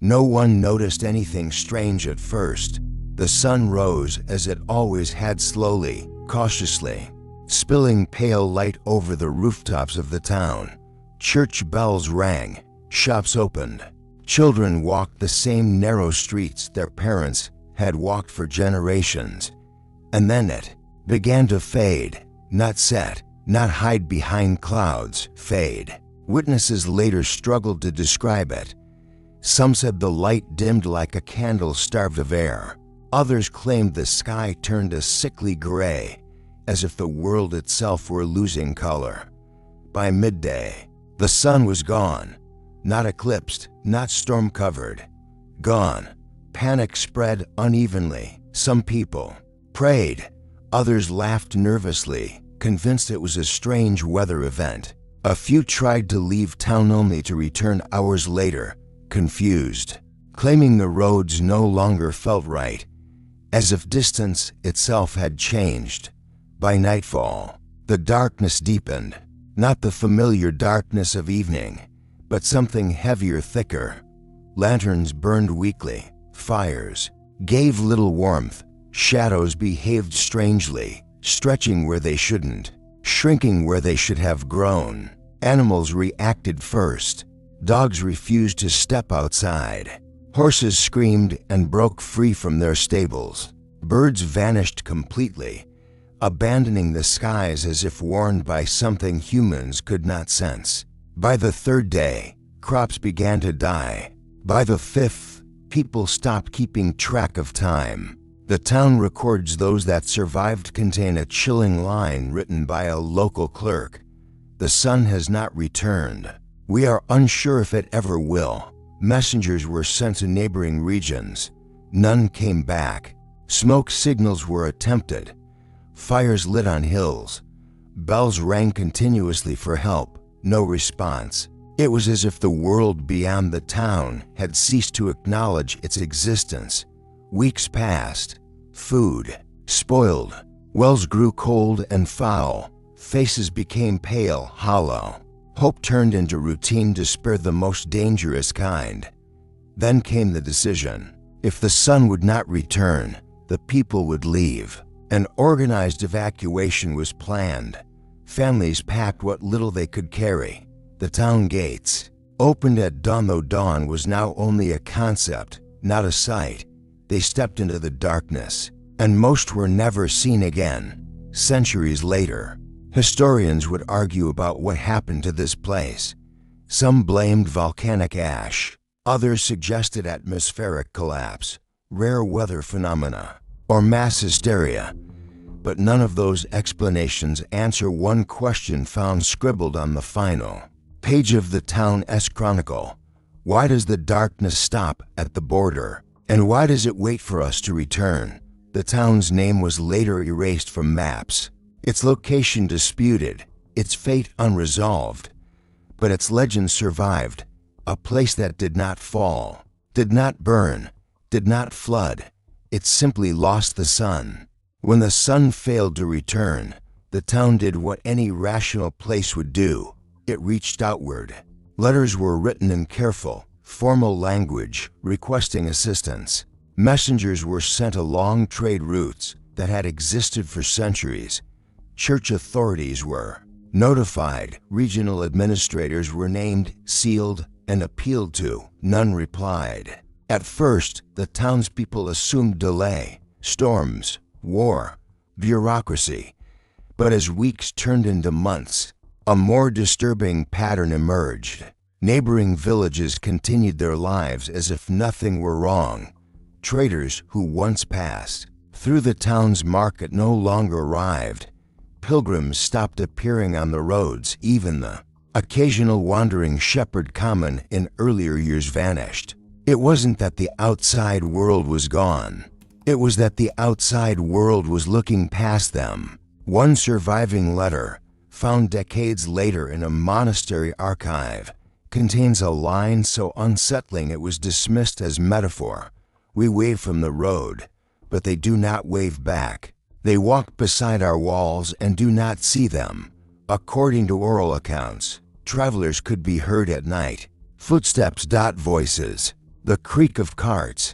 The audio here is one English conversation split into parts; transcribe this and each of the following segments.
No one noticed anything strange at first. The sun rose as it always had, slowly, cautiously, spilling pale light over the rooftops of the town. Church bells rang, shops opened. Children walked the same narrow streets their parents had walked for generations. And then it began to fade, not set, not hide behind clouds, fade. Witnesses later struggled to describe it. Some said the light dimmed like a candle starved of air. Others claimed the sky turned a sickly gray, as if the world itself were losing color. By midday, the sun was gone, not eclipsed, not storm-covered. Gone. Panic spread unevenly. Some people prayed, others laughed nervously, convinced it was a strange weather event. A few tried to leave town only to return hours later, confused, claiming the roads no longer felt right, as if distance itself had changed. By nightfall, the darkness deepened, not the familiar darkness of evening, but something heavier, thicker. Lanterns burned weakly, fires gave little warmth, shadows behaved strangely, stretching where they shouldn't, shrinking where they should have grown. Animals reacted first. Dogs refused to step outside. Horses screamed and broke free from their stables. Birds vanished completely, abandoning the skies as if warned by something humans could not sense. By the third day, crops began to die. By the fifth, people stopped keeping track of time. The town records those that survived contain a chilling line written by a local clerk. The sun has not returned. We are unsure if it ever will. Messengers were sent to neighboring regions. None came back. Smoke signals were attempted. Fires lit on hills. Bells rang continuously for help. No response. It was as if the world beyond the town had ceased to acknowledge its existence. Weeks passed. Food spoiled. Wells grew cold and foul. Faces became pale, hollow. Hope turned into routine to spare the most dangerous kind. Then came the decision. If the sun would not return, the people would leave. An organized evacuation was planned. Families packed what little they could carry. The town gates opened at dawn, though dawn was now only a concept, not a sight. They stepped into the darkness, and most were never seen again. Centuries later, historians would argue about what happened to this place. Some blamed volcanic ash. Others suggested atmospheric collapse, rare weather phenomena, or mass hysteria. But none of those explanations answer one question found scribbled on the final page of the town's chronicle. Why does the darkness stop at the border? And why does it wait for us to return? The town's name was later erased from maps, its location disputed, its fate unresolved. But its legend survived, a place that did not fall, did not burn, did not flood. It simply lost the sun. When the sun failed to return, the town did what any rational place would do. It reached outward. Letters were written in careful, formal language, requesting assistance. Messengers were sent along trade routes that had existed for centuries. Church authorities were notified. Regional administrators were named, sealed, and appealed to. None replied. At first, the townspeople assumed delay, storms, war, bureaucracy. But as weeks turned into months, a more disturbing pattern emerged. Neighboring villages continued their lives as if nothing were wrong. Traders who once passed through the town's market no longer arrived. Pilgrims stopped appearing on the roads. Even the occasional wandering shepherd common in earlier years vanished. It wasn't that the outside world was gone. It was that the outside world was looking past them. One surviving letter, found decades later in a monastery archive, contains a line so unsettling it was dismissed as metaphor. We wave from the road, but they do not wave back. They walk beside our walls and do not see them. According to oral accounts, travelers could be heard at night. Footsteps. Voices. the creak of carts.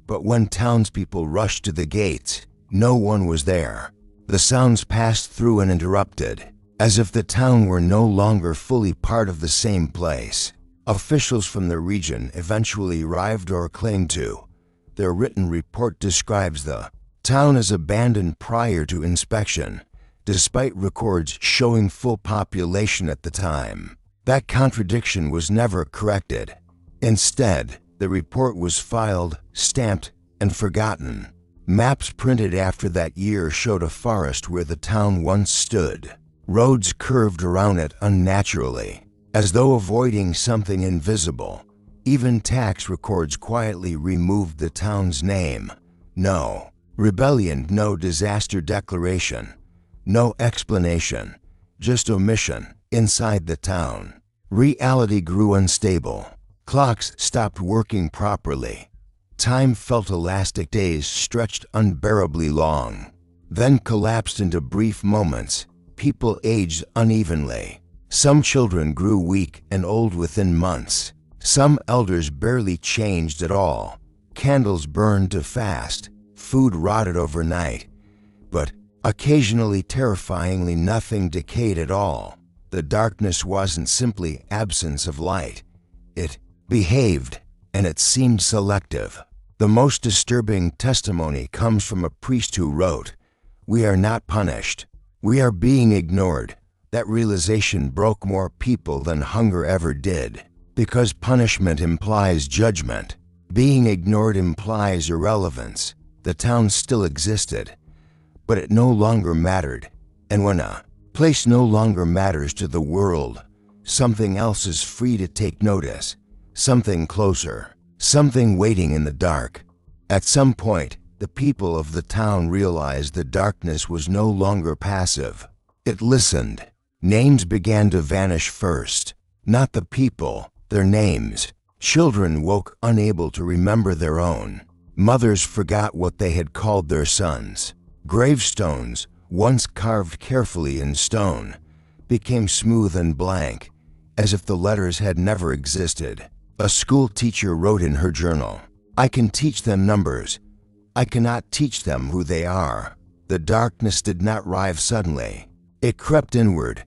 But when townspeople rushed to the gates, no one was there. The sounds passed through and interrupted, as if the town were no longer fully part of the same place. Officials from the region eventually arrived or claimed to. Their written report describes the town as abandoned prior to inspection, despite records showing full population at the time. That contradiction was never corrected. Instead, the report was filed, stamped, and forgotten. Maps printed after that year showed a forest where the town once stood. Roads curved around it unnaturally, as though avoiding something invisible. Even tax records quietly removed the town's name. No rebellion, no disaster declaration, no explanation, just omission. Inside the town, reality grew unstable. Clocks stopped working properly. Time felt elastic, days stretched unbearably long, then collapsed into brief moments. People aged unevenly. Some children grew weak and old within months. Some elders barely changed at all. Candles burned to fast. Food rotted overnight. But occasionally, terrifyingly, nothing decayed at all. The darkness wasn't simply absence of light. It behaved, and it seemed selective. The most disturbing testimony comes from a priest who wrote, "We are not punished. We are being ignored." That realization broke more people than hunger ever did, because punishment implies judgment. Being ignored implies irrelevance. The town still existed, but it no longer mattered. And when a place no longer matters to the world, something else is free to take notice. Something closer, something waiting in the dark. At some point, the people of the town realized the darkness was no longer passive. It listened. Names began to vanish first. Not the people, their names. Children woke unable to remember their own. Mothers forgot what they had called their sons. Gravestones, once carved carefully in stone, became smooth and blank, as if the letters had never existed. A school teacher wrote in her journal, "I can teach them numbers. I cannot teach them who they are." The darkness did not arrive suddenly. It crept inward.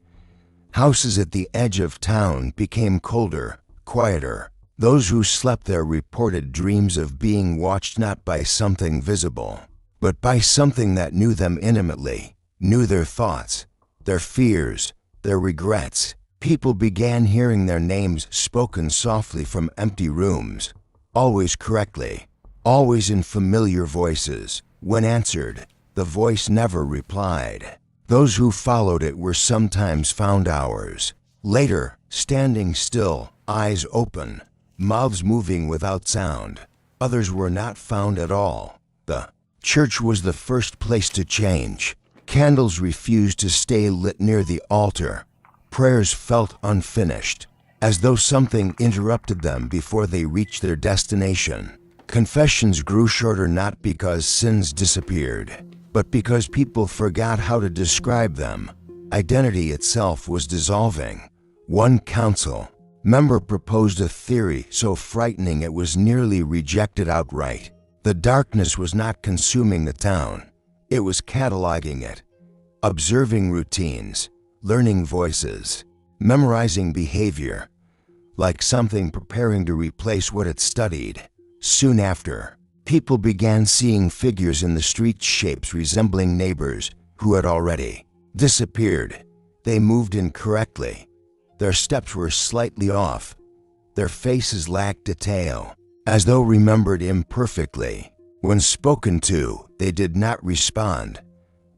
Houses at the edge of town became colder, quieter. Those who slept there reported dreams of being watched not by something visible, but by something that knew them intimately, knew their thoughts, their fears, their regrets. People began hearing their names spoken softly from empty rooms, always correctly, always in familiar voices. When answered, the voice never replied. Those who followed it were sometimes found hours later, standing still, eyes open, mouths moving without sound. Others were not found at all. The church was the first place to change. Candles refused to stay lit near the altar. Prayers felt unfinished, as though something interrupted them before they reached their destination. Confessions grew shorter not because sins disappeared, but because people forgot how to describe them. Identity itself was dissolving. One council member proposed a theory so frightening it was nearly rejected outright. The darkness was not consuming the town. It was cataloging it, observing routines, learning voices, memorizing behavior, like something preparing to replace what it studied. Soon after, people began seeing figures in the street, shapes resembling neighbors who had already disappeared. They moved incorrectly. Their steps were slightly off. Their faces lacked detail, as though remembered imperfectly. When spoken to, they did not respond,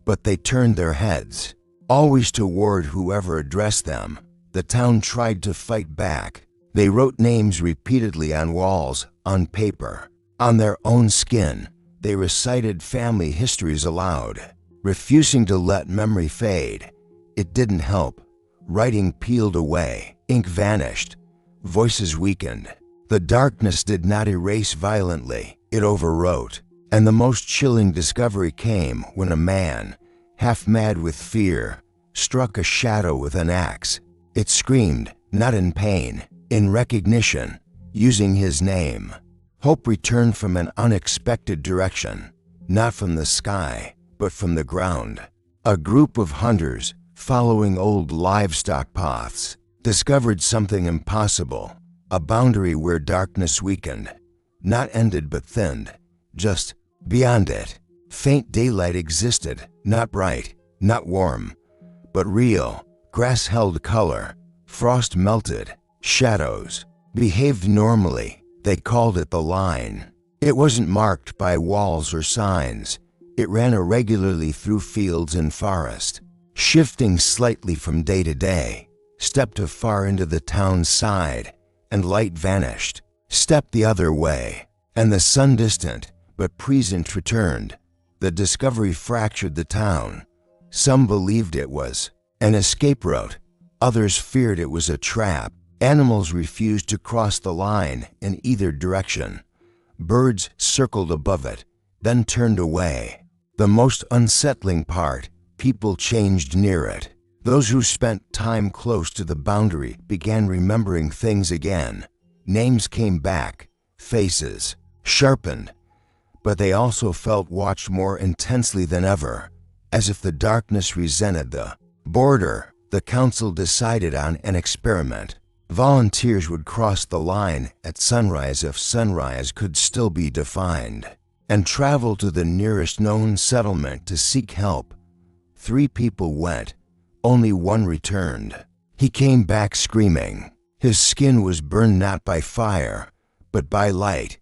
but they turned their heads, always toward whoever addressed them. The town tried to fight back. They wrote names repeatedly on walls, on paper, on their own skin. They recited family histories aloud, refusing to let memory fade. It didn't help. Writing peeled away, ink vanished, voices weakened. The darkness did not erase violently, it overwrote. And the most chilling discovery came when a man, half mad with fear, struck a shadow with an axe. It screamed, not in pain, in recognition, using his name. Hope returned from an unexpected direction, not from the sky, but from the ground. A group of hunters, following old livestock paths, discovered something impossible, a boundary where darkness weakened, not ended but thinned, just beyond it. Faint daylight existed, not bright, not warm, but real. Grass held color, frost melted, shadows behaved normally. They called it the line. It wasn't marked by walls or signs. It ran irregularly through fields and forest, shifting slightly from day to day. Step too far into the town's side, and light vanished. Step the other way, and the sun distant but present returned. The discovery fractured the town. Some believed it was an escape route. Others feared it was a trap. Animals refused to cross the line in either direction. Birds circled above it, then turned away. The most unsettling part, people changed near it. Those who spent time close to the boundary began remembering things again. Names came back, faces sharpened, but they also felt watched more intensely than ever, as if the darkness resented the border. The council decided on an experiment. Volunteers would cross the line at sunrise if sunrise could still be defined, and travel to the nearest known settlement to seek help. 3 people went. Only one returned. He came back screaming. His skin was burned not by fire, but by light.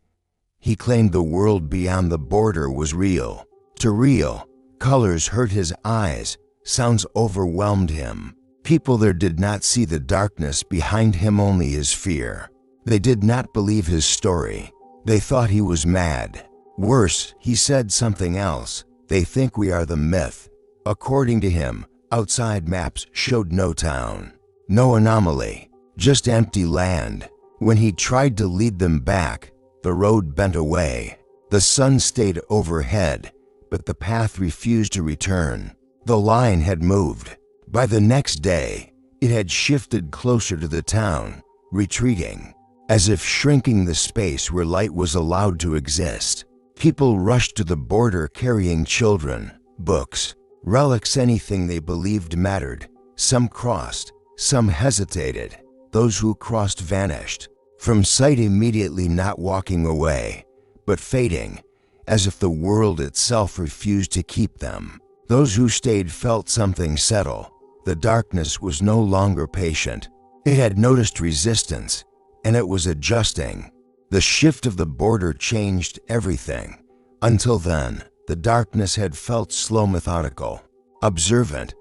He claimed the world beyond the border was real. Too real. Colors hurt his eyes. Sounds overwhelmed him. People there did not see the darkness behind him, only his fear. They did not believe his story. They thought he was mad. Worse, he said something else. They think we are the myth. According to him, outside maps showed no town, no anomaly, just empty land. When he tried to lead them back, the road bent away. The sun stayed overhead, but the path refused to return. The line had moved. By the next day, it had shifted closer to the town, retreating, as if shrinking the space where light was allowed to exist. People rushed to the border carrying children, books, relics, anything they believed mattered. Some crossed, some hesitated. Those who crossed vanished from sight immediately, not walking away, but fading, as if the world itself refused to keep them. Those who stayed felt something settle. The darkness was no longer patient. It had noticed resistance, and it was adjusting. The shift of the border changed everything. Until then, the darkness had felt slow, methodical, observant.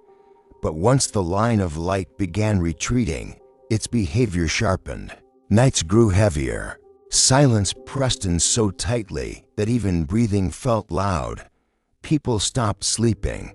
But once the line of light began retreating, its behavior sharpened. Nights grew heavier. Silence pressed in so tightly that even breathing felt loud. People stopped sleeping,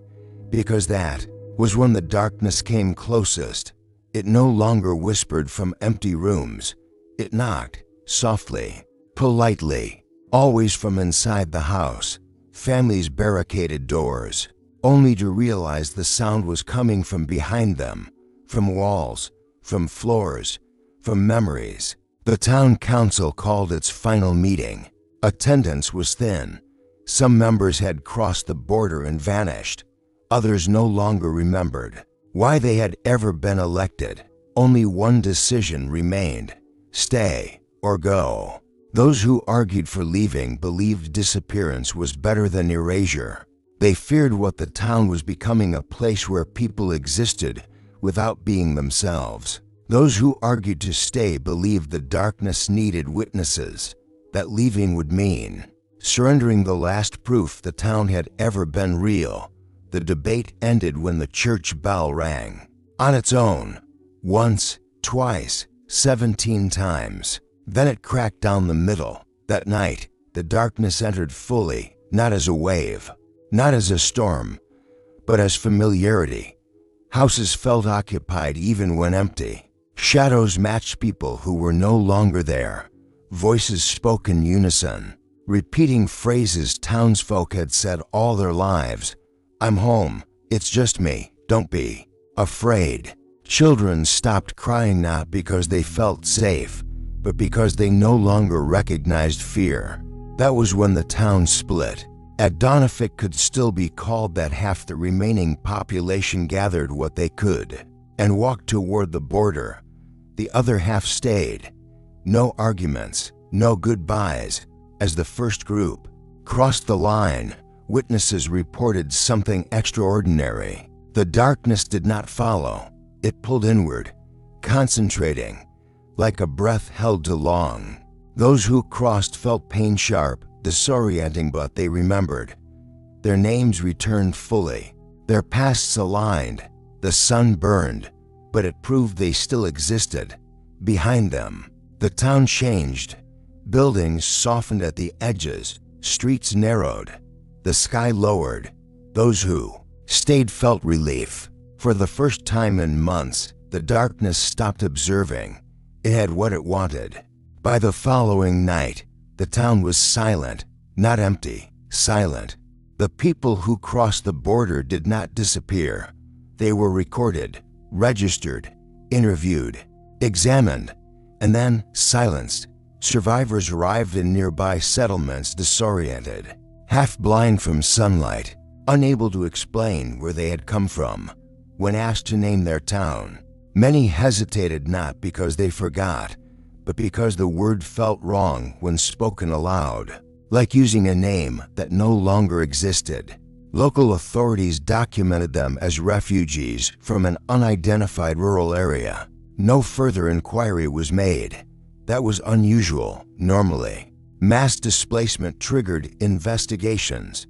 because that was when the darkness came closest. It no longer whispered from empty rooms. It knocked, softly, politely, always from inside the house. Families barricaded doors, only to realize the sound was coming from behind them, from walls, from floors, from memories. The town council called its final meeting. Attendance was thin. Some members had crossed the border and vanished. Others no longer remembered why they had ever been elected. Only one decision remained: stay or go. Those who argued for leaving believed disappearance was better than erasure. They feared what the town was becoming, a place where people existed without being themselves. Those who argued to stay believed the darkness needed witnesses, that leaving would mean surrendering the last proof the town had ever been real. The debate ended when the church bell rang. On its own. Once, twice, 17 times. Then it cracked down the middle. That night, the darkness entered fully, not as a wave, not as a storm, but as familiarity. Houses felt occupied even when empty. Shadows matched people who were no longer there. Voices spoke in unison, repeating phrases townsfolk had said all their lives. I'm home. It's just me. Don't be afraid. Children stopped crying, not because they felt safe, but because they no longer recognized fear. That was when the town split. At dawn, if it could still be called that, half the remaining population gathered what they could and walked toward the border. The other half stayed. No arguments, no goodbyes. As the first group crossed the line, witnesses reported something extraordinary. The darkness did not follow. It pulled inward, concentrating, like a breath held too long. Those who crossed felt pain, sharp, disorienting, but they remembered. Their names returned fully. Their pasts aligned. The sun burned, but it proved they still existed. Behind them, the town changed. Buildings softened at the edges. Streets narrowed. The sky lowered. Those who stayed felt relief. For the first time in months, the darkness stopped observing. It had what it wanted. By the following night, the town was silent, not empty, silent. The people who crossed the border did not disappear. They were recorded, registered, interviewed, examined, and then silenced. Survivors arrived in nearby settlements disoriented, half blind from sunlight, unable to explain where they had come from. When asked to name their town, many hesitated, not because they forgot, but because the word felt wrong when spoken aloud, like using a name that no longer existed. Local authorities documented them as refugees from an unidentified rural area. No further inquiry was made. That was unusual. Normally, mass displacement triggered investigations.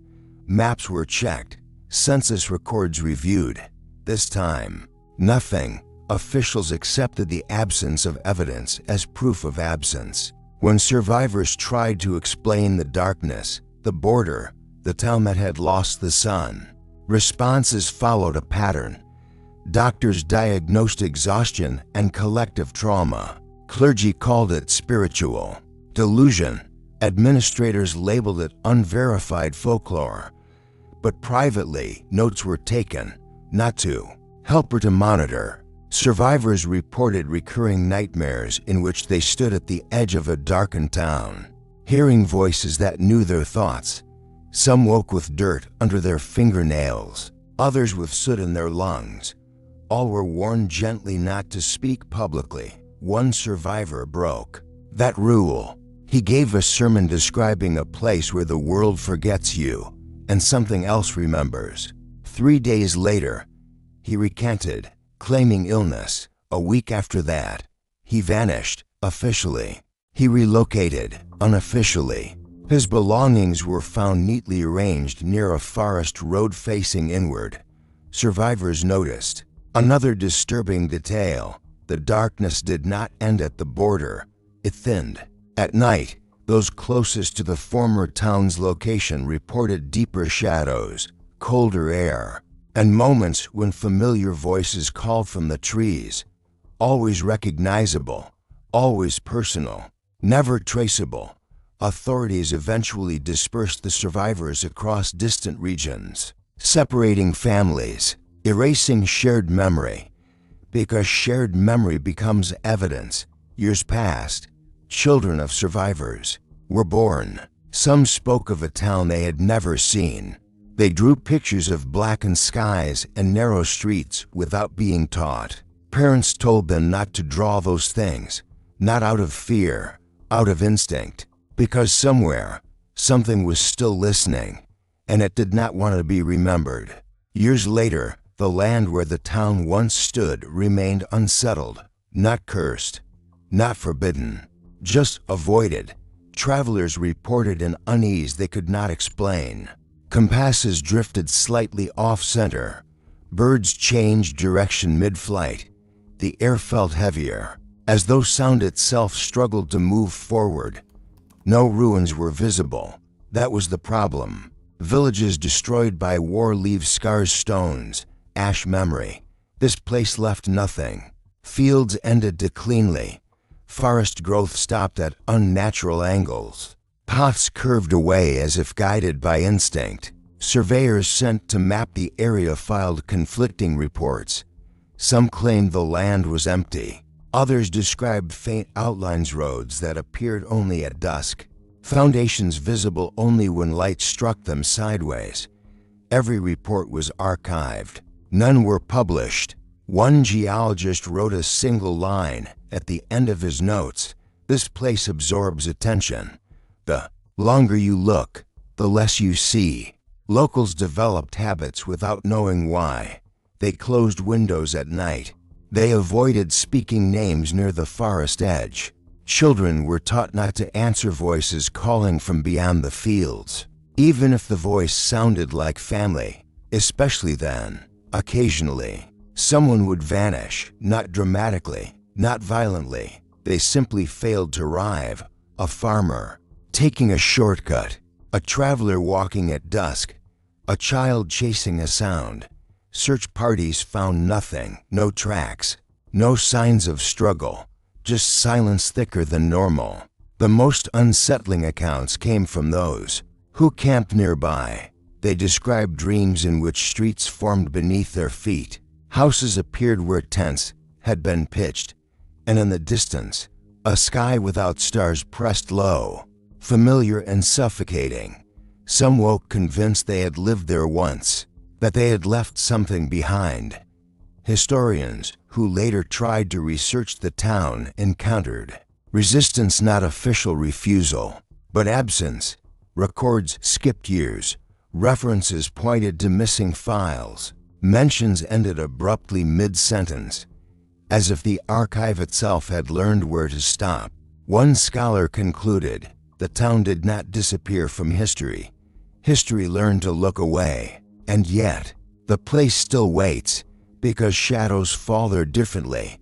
Maps were checked, census records reviewed. This time, nothing. Officials accepted the absence of evidence as proof of absence. When survivors tried to explain the darkness, the border, the town that had lost the sun, responses followed a pattern. Doctors diagnosed exhaustion and collective trauma. Clergy called it spiritual delusion. Administrators labeled it unverified folklore. But privately, notes were taken, not to help or to monitor. Survivors reported recurring nightmares in which they stood at the edge of a darkened town, hearing voices that knew their thoughts. Some woke with dirt under their fingernails, others with soot in their lungs. All were warned gently not to speak publicly. One survivor broke that rule. He gave a sermon describing a place where the world forgets you and something else remembers. 3 days later, he recanted, claiming illness. A week after that, he vanished, officially. He relocated, unofficially. His belongings were found neatly arranged near a forest road facing inward. Survivors noticed another disturbing detail. The darkness did not end at the border. It thinned. At night, those closest to the former town's location reported deeper shadows, colder air, and moments when familiar voices called from the trees. Always recognizable, always personal, never traceable. Authorities eventually dispersed the survivors across distant regions, separating families, erasing shared memory. Because shared memory becomes evidence. Years passed. Children of survivors were born. Some spoke of a town they had never seen. They drew pictures of blackened skies and narrow streets without being taught. Parents told them not to draw those things, not out of fear, out of instinct, because somewhere, something was still listening, and it did not want to be remembered. Years later, the land where the town once stood remained unsettled, not cursed, not forbidden, just avoided. Travelers reported an unease they could not explain. Compasses drifted slightly off-center. Birds changed direction mid-flight. The air felt heavier, as though sound itself struggled to move forward. No ruins were visible. That was the problem. Villages destroyed by war leave scars, stones, ash memory. This place left nothing. Fields ended too cleanly. Forest growth stopped at unnatural angles. Paths curved away as if guided by instinct. Surveyors sent to map the area filed conflicting reports. Some claimed the land was empty. Others described faint outlines, roads that appeared only at dusk, foundations visible only when light struck them sideways. Every report was archived. None were published. One geologist wrote a single line at the end of his notes: "This place absorbs attention. The longer you look, the less you see." Locals developed habits without knowing why. They closed windows at night. They avoided speaking names near the forest edge. Children were taught not to answer voices calling from beyond the fields, even if the voice sounded like family, especially then. Occasionally, someone would vanish, not dramatically, not violently. They simply failed to arrive. A farmer taking a shortcut, a traveler walking at dusk, a child chasing a sound. Search parties found nothing, no tracks, no signs of struggle, just silence thicker than normal. The most unsettling accounts came from those who camped nearby. They described dreams in which streets formed beneath their feet, houses appeared where tents had been pitched, and in the distance, a sky without stars pressed low, familiar and suffocating. Some woke convinced they had lived there once, that they had left something behind. Historians who later tried to research the town encountered resistance, not official refusal, but absence. Records skipped years. References pointed to missing files. Mentions ended abruptly mid-sentence, as if the archive itself had learned where to stop. One scholar concluded, the town did not disappear from history. History learned to look away. And yet, the place still waits, because shadows fall there differently,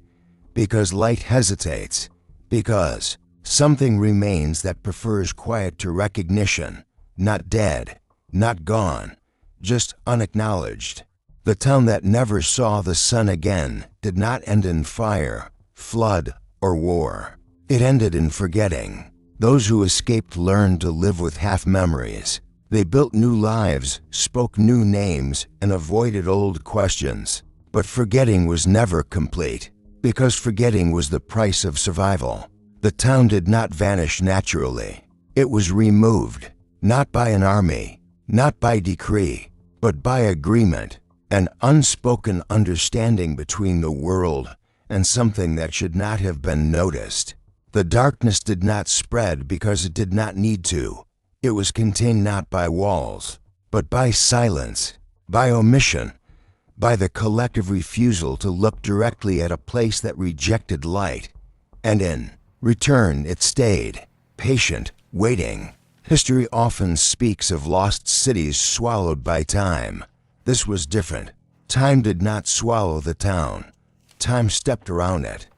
because light hesitates, because something remains that prefers quiet to recognition, not dead, not gone, just unacknowledged. The town that never saw the sun again did not end in fire, flood, or war. It ended in forgetting. Those who escaped learned to live with half-memories. They built new lives, spoke new names, and avoided old questions. But forgetting was never complete, because forgetting was the price of survival. The town did not vanish naturally. It was removed, not by an army, not by decree, but by agreement, an unspoken understanding between the world and something that should not have been noticed. The darkness did not spread because it did not need to. It was contained not by walls, but by silence, by omission, by the collective refusal to look directly at a place that rejected light. And in return, it stayed, patient, waiting. History often speaks of lost cities swallowed by time. This was different. Time did not swallow the town. Time stepped around it.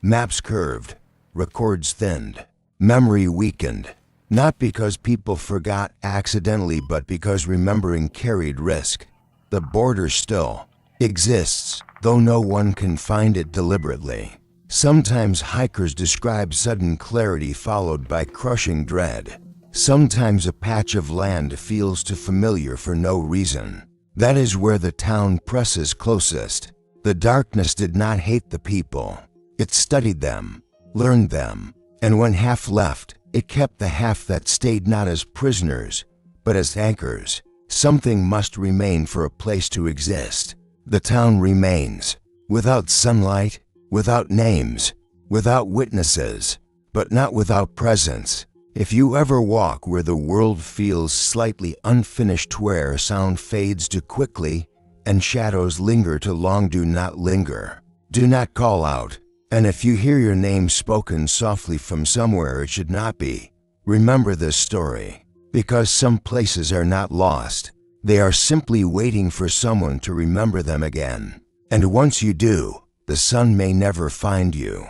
Maps curved, records thinned, memory weakened. Not because people forgot accidentally, but because remembering carried risk. The border still exists, though no one can find it deliberately. Sometimes hikers describe sudden clarity followed by crushing dread. Sometimes a patch of land feels too familiar for no reason. That is where the town presses closest. The darkness did not hate the people. It studied them, learned them, and when half left, it kept the half that stayed not as prisoners, but as anchors. Something must remain for a place to exist. The town remains, without sunlight, without names, without witnesses, but not without presence. If you ever walk where the world feels slightly unfinished, where sound fades too quickly and shadows linger too long, do not linger. Do not call out. And if you hear your name spoken softly from somewhere it should not be, remember this story, because some places are not lost. They are simply waiting for someone to remember them again. And once you do, the sun may never find you.